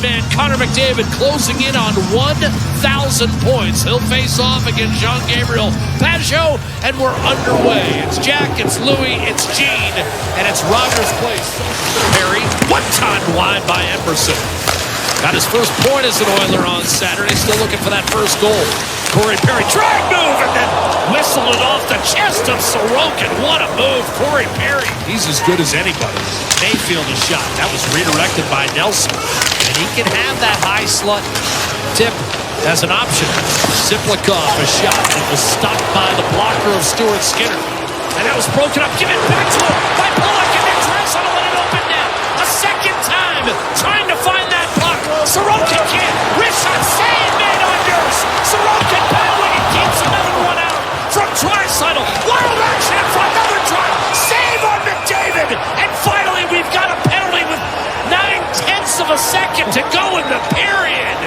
man, Connor McDavid, closing in on 1,000 points. He'll face off against Jean-Gabriel Pageau, and we're underway. It's Jack, it's Louis, it's Gene, and it's Rogers Place. Perry, one-time line by Emerson. Got his first point as an Oiler on Saturday. Still looking for that first goal. Corey Perry, drag move, and then whistled it off the chest of Sorokin. What a move, Corey Perry. He's as good as anybody. Mayfield a shot. That was redirected by Nelson. And he can have that high slot tip as an option. Ziplikov a shot. It was stopped by the blocker of Stuart Skinner. And that was broken up. Give it back to him by Bullock, and then Draisaitl let it open net. A second time trying to find that puck. Sorokin can't. Wrist shot, save, man unders. Sorokin battling and keeps another one out from Draisaitl. Wild action for another try. Save on McDavid. And finally we've got a penalty with 9/10 of a second to go in the period.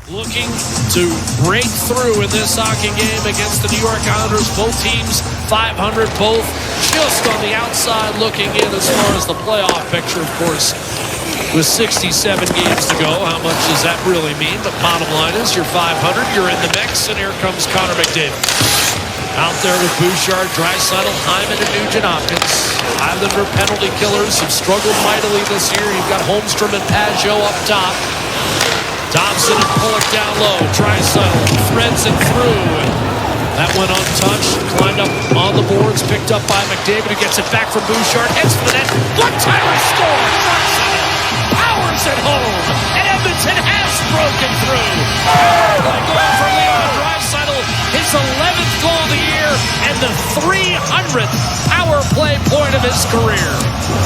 Looking to break through in this hockey game against the New York Islanders. Both teams 500, both just on the outside looking in as far as the playoff picture, of course. With 67 games to go, how much does that really mean? But bottom line is you're 500, you're in the mix, and here comes Connor McDavid. Out there with Bouchard, Draisaitl, Hyman, and Nugent-Hopkins. Islander penalty killers have struggled mightily this year. You've got Holmstrom and Pageau up top. Thompson and Bullock down low. Draisaitl threads it through. That went untouched. Climbed up on the boards. Picked up by McDavid, who gets it back from Bouchard. Heads for the net. One-timer score. Draisaitl powers it home. And Edmonton has broken through. Play goal for Leon Draisaitl. His 11th goal of the year and the 300th power play point of his career.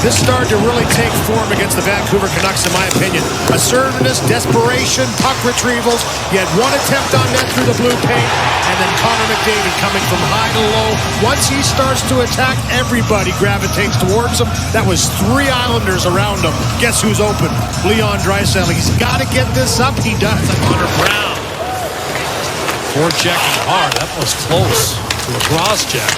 This started to really take form against the Vancouver Canucks, in my opinion. Assertiveness, desperation, puck retrievals. He had one attempt on net through the blue paint, and then Connor McDavid coming from high to low. Once he starts to attack, everybody gravitates towards him. That was 3 Islanders around him. Guess who's open? Leon Draisaitl. He's got to get this up. He does. Connor Brown. Forechecking hard. That was close to a cross-check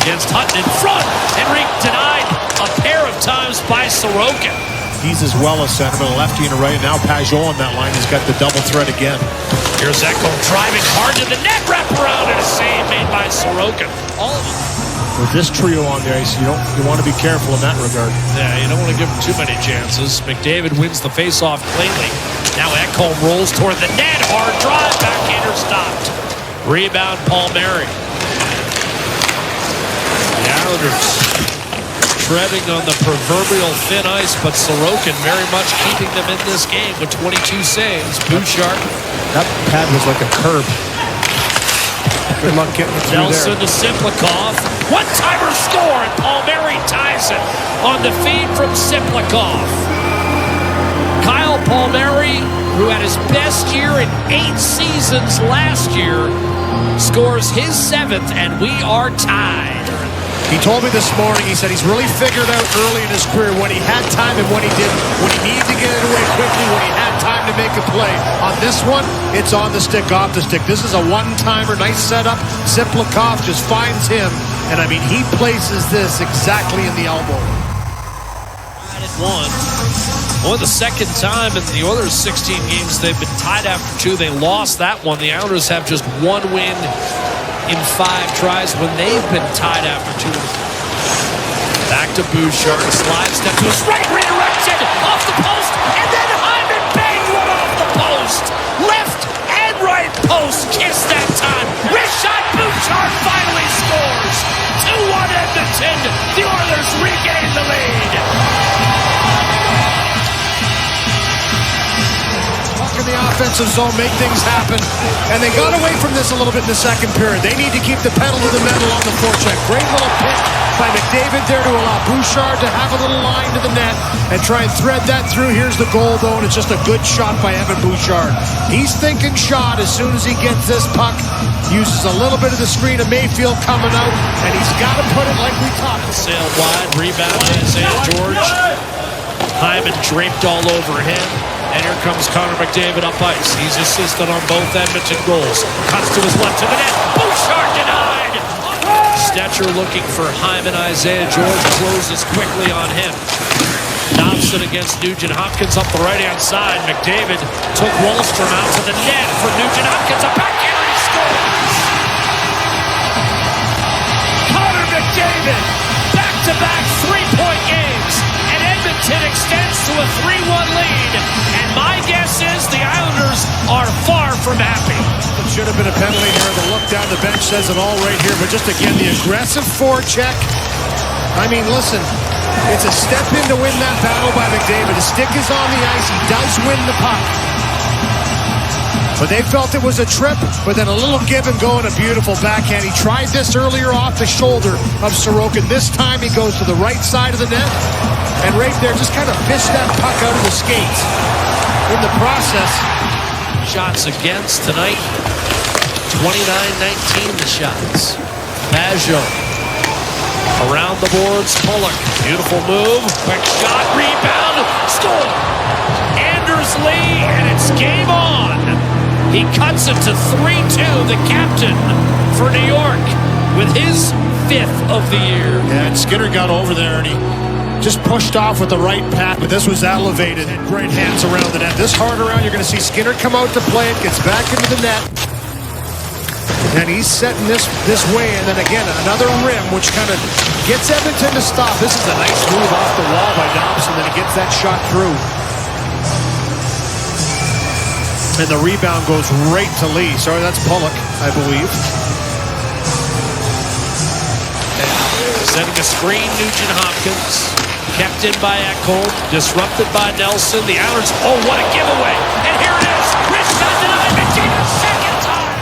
against Hutton in front. Henrik denied a pair of times by Sorokin. He's as well as centerman, a lefty and a right. Now Pageau on that line. He's got the double threat again. Here's Echo driving hard to the net, wrap around, and a save made by Sorokin. All of it. With this trio on the ice, you want to be careful in that regard. Yeah, you don't want to give him too many chances. McDavid wins the faceoff cleanly. Now Ekholm rolls toward the net. Hard drive, backhander stopped. Rebound, Palmieri. The Islanders treading on the proverbial thin ice, but Sorokin very much keeping them in this game with 22 saves. Bouchard. That pad was like a curb. Good luck getting it through Nelson there. to Ziplikov. One-timer score, and Palmieri ties it on the feed from Ziplikov. Kyle Palmieri, who had his best year in 8 seasons last year, scores his 7th, and we are tied. He told me this morning, he said he's really figured out early in his career when he had time and when he didn't. When he needed to get it away quickly, when he had time to make a play. On this one, it's on the stick, off the stick. This is a one-timer, nice setup. Ziplikov just finds him, and I mean, he places this exactly in the elbow. Only the second time in the Oilers' 16 games they've been tied after 2. They lost that one. The Islanders have just 1 win in 5 tries when they've been tied after 2. Back to Bouchard, slide step to his right, redirected off the post, and then Hyman banged one off the post. Left and right post, kiss that time. Wrist shot, Bouchard finally scores. 2-1 Edmonton. The Oilers regain the lead. In the offensive zone, make things happen. And they got away from this a little bit in the second period. They need to keep the pedal to the metal on the forecheck. Great little pick by McDavid there to allow Bouchard to have a little line to the net and try and thread that through. Here's the goal, though, and it's just a good shot by Evan Bouchard. He's thinking shot as soon as he gets this puck. Uses a little bit of the screen of Mayfield coming out, and he's got to put it like we talked. Sailed wide, rebound, Isaiah George. Hyman draped all over him. And here comes Connor McDavid up ice. He's assisted on both Edmonton goals. Cuts to his left to the net. Bouchard denied. Stetcher looking for Hyman. Isaiah George closes quickly on him. Dobson against Nugent Hopkins up the right-hand side. McDavid took Wallstrom out to the net for Nugent Hopkins. A backhand, he scores! Connor McDavid, back-to-back three-point games, and Edmonton extends to a 3-1 lead. And my guess is the Islanders are far from happy. It should have been a penalty here. The look down the bench says it all right here. But just again, the aggressive forecheck. I mean, listen, it's a step in to win that battle by McDavid. His stick is on the ice. He does win the puck. But they felt it was a trip, but then a little give and go and a beautiful backhand. He tried this earlier off the shoulder of Sorokin. This time he goes to the right side of the net. And right there, just kind of fished that puck out of the skates. In the process. Shots against tonight. 29-19 the shots. Pageau. Around the boards, Pollock. Beautiful move. Quick shot, rebound, score! Anders Lee, and it's game on. He cuts it to 3-2, the captain for New York, with his 5th of the year. Yeah, and Skinner got over there, and he just pushed off with the right pat, but this was elevated. Great hands around the net. This hard around, you're going to see Skinner come out to play it, gets back into the net. And he's setting this way, and then again, another rim, which kind of gets Edmonton to stop. This is a nice move off the wall by Dobson, then he gets that shot through. And the rebound goes right to Lee. Sorry, that's Pollock, I believe. Setting a screen, Nugent Hopkins. Kept in by Ekholm, disrupted by Nelson. The Islanders, oh, what a giveaway. And here it is. Rich not denied. McDavid, second time.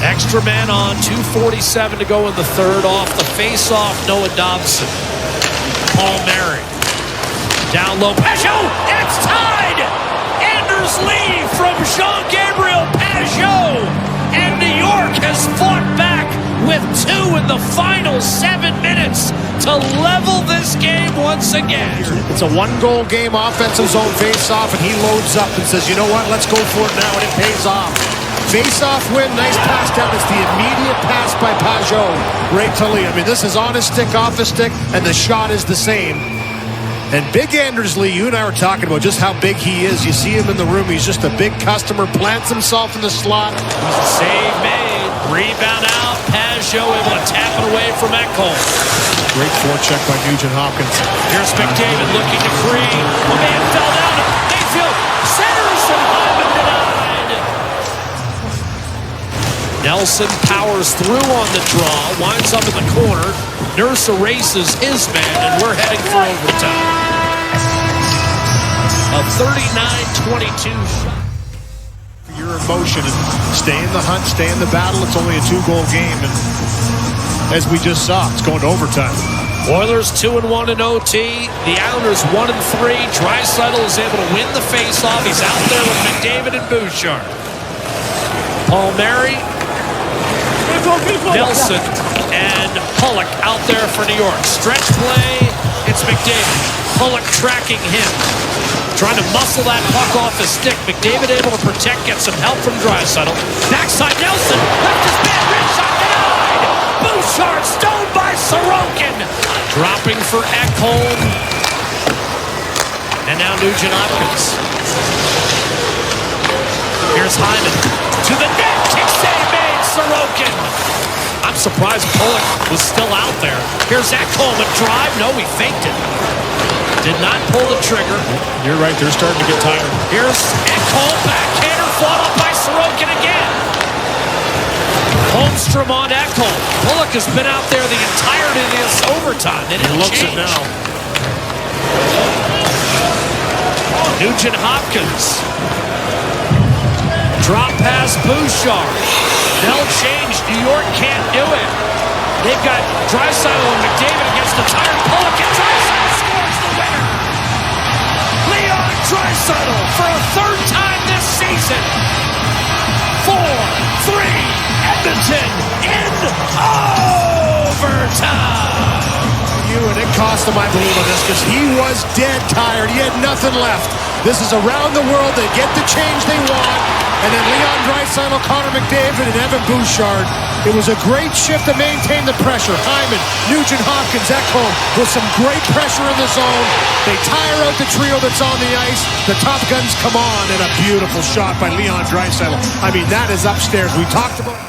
Extra man on, 2:47 to go in the third. Off the face-off, Noah Dobson. Palmieri. Down low, Pageau, and it's tied! Anders Lee from Jean-Gabriel Pageau. And New York has fought back with 2 in the final 7 minutes to level this game once again. It's a 1-goal game, offensive zone face-off, and he loads up and says, you know what, let's go for it now, and it pays off. Face-off win, nice pass down. It's the immediate pass by Pageau right to Lee. I mean, this is on his stick, off his stick, and the shot is the same. And big Anders Lee, you and I were talking about just how big he is. You see him in the room. He's just a big customer, plants himself in the slot. Save made. Rebound out. Pageau able to tap it away from Ekholm. Great forecheck by Nugent Hopkins. Here's McDavid looking to create. A man fell down. Mayfield centers and Hyman denied. Nelson powers through on the draw. Winds up in the corner. Nurse erases his man, and we're heading for overtime. A 39-22 shot. Your emotion and stay in the hunt, stay in the battle. It's only a 2-goal game, and as we just saw, it's going to overtime. Oilers 2-1 in OT. The Islanders 1-3. Draisaitl is able to win the faceoff. He's out there with McDavid and Bouchard. Palmieri, Nelson, and Pollock out there for New York. Stretch play. It's McDavid. Pollock tracking him. Trying to muscle that puck off his stick. McDavid able to protect, get some help from Draisaitl. Backside Nelson, left his man, rich shot denied! Bouchard stoned by Sorokin. Dropping for Ekholm. And now Nugent Hopkins. Here's Hyman. To the net, kick save made, Sorokin. I'm surprised Pollock was still out there. Here's Ekholm, a drive. No, he faked it. Did not pull the trigger. You're right, they're starting to get tired. Here's Ekholm, backhander, fought off by Sorokin again. Holmstrom on Ekholm. Pollock has been out there the entirety of this overtime. They didn't looks change. it now. Nugent Hopkins. Drop pass Bouchard. They'll change. New York can't do it. They've got Draisaitl and McDavid against the tired Pollock, and Draisaitl scores the winner. Leon Draisaitl for a 3rd time this season. 4-3 Edmonton in overtime. And it cost him, I believe, on this, because he was dead tired. He had nothing left. This is around the world. They get the change they want. And then Leon Draisaitl, Connor McDavid, and Evan Bouchard. It was a great shift to maintain the pressure. Hyman, Nugent Hopkins, Ekholm with some great pressure in the zone. They tire out the trio that's on the ice. The Top Guns come on, and a beautiful shot by Leon Draisaitl. I mean, that is upstairs. We talked about...